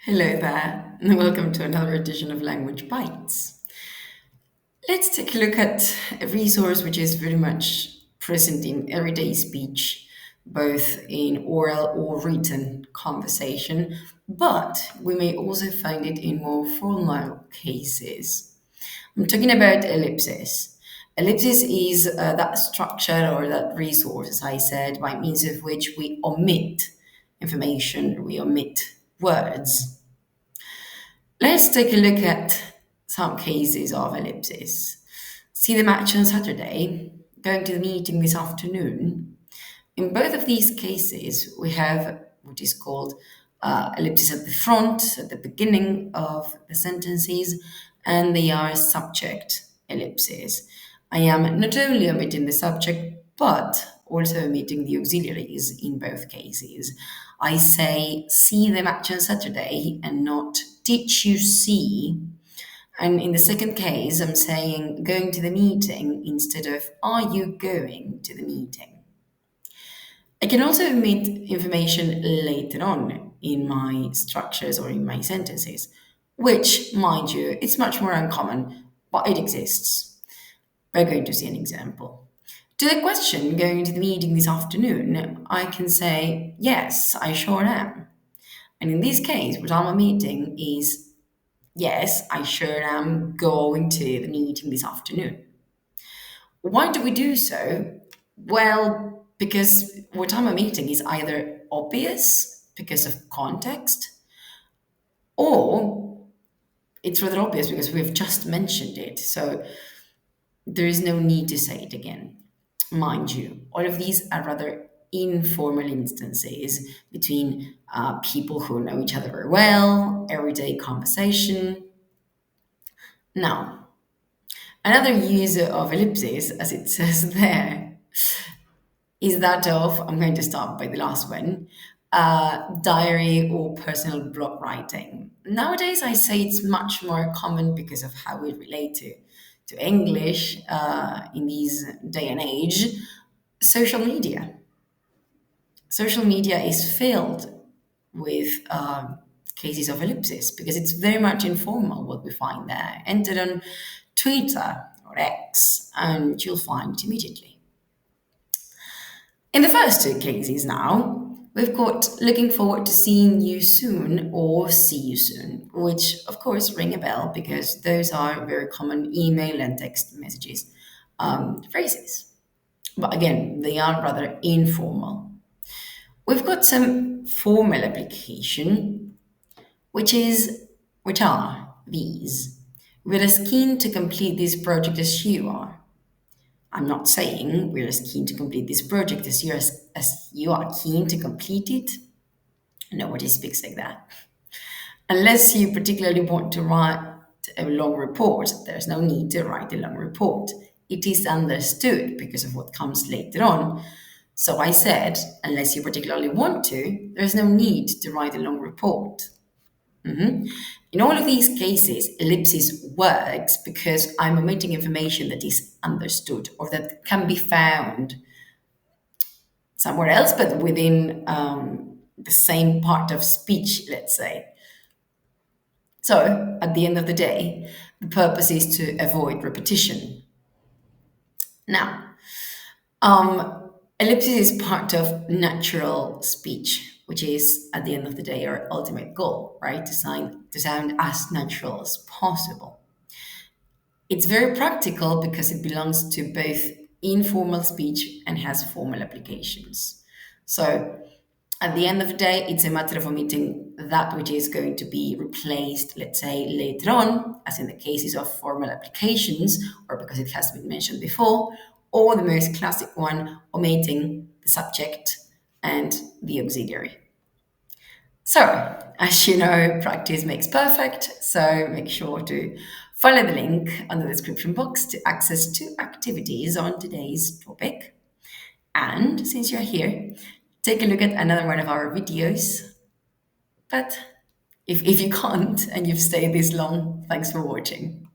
Hello there, and welcome to another edition of Language Bites. Let's take a look at a resource which is very much present in everyday speech, both in oral or written conversation, but we may also find it in more formal cases. I'm talking about ellipsis. Ellipsis is that structure or that resource, as I said, by means of which we omit information, we omit words. Let's take a look at some cases of ellipsis. See the match on Saturday, going to the meeting this afternoon. In both of these cases, we have what is called ellipsis at the front, at the beginning of the sentences, and they are subject ellipses. I am not only omitting the subject, but also omitting the auxiliaries in both cases. I say, see the match on Saturday, and not did you see? And in the second case, I'm saying going to the meeting instead of are you going to the meeting? I can also omit information later on in my structures or in my sentences, which, mind you, it's much more uncommon, but it exists. We're going to see an example. To the question, going to the meeting this afternoon, I can say, yes, I sure am. And in this case, what I'm omitting is, yes, I sure am going to the meeting this afternoon. Why do we do so? Well, because what I'm omitting is either obvious because of context, or it's rather obvious because we've just mentioned it. So there is no need to say it again. Mind you, all of these are rather informal instances between people who know each other very well, everyday conversation. Now, another use of ellipsis, as it says there, is that of, I'm going to start by the last one, diary or personal blog writing. Nowadays, I say it's much more common because of how we relate to English in this day and age. Social media. Social media is filled with cases of ellipsis because it's very much informal what we find there. Enter on Twitter or X and you'll find it immediately. In the first two cases now, we've got looking forward to seeing you soon or see you soon, which of course ring a bell because those are very common email and text messages phrases. But again, they are rather informal. We've got some formal application, which are these. We're as keen to complete this project as you are. I'm not saying we're as keen to complete this project as you are keen to complete it. Nobody speaks like that. Unless you particularly want to write a long report, there's no need to write a long report. It is understood because of what comes later on. So I said, unless you particularly want to, there's no need to write a long report. In all of these cases, ellipsis works because I'm omitting information that is understood or that can be found somewhere else, but within the same part of speech, let's say. So, at the end of the day, the purpose is to avoid repetition. Now, ellipsis is part of natural speech, which is, at the end of the day, our ultimate goal, right? To sound as natural as possible. It's very practical because it belongs to both informal speech and has formal applications. So, at the end of the day, it's a matter of omitting that which is going to be replaced, let's say, later on, as in the cases of formal applications, or because it has been mentioned before, or the most classic one, omitting the subject and the auxiliary. So, as you know, practice makes perfect, so make sure to follow the link on the description box to access two activities on today's topic. And since you're here, take a look at another one of our videos. But if you can't and you've stayed this long, thanks for watching.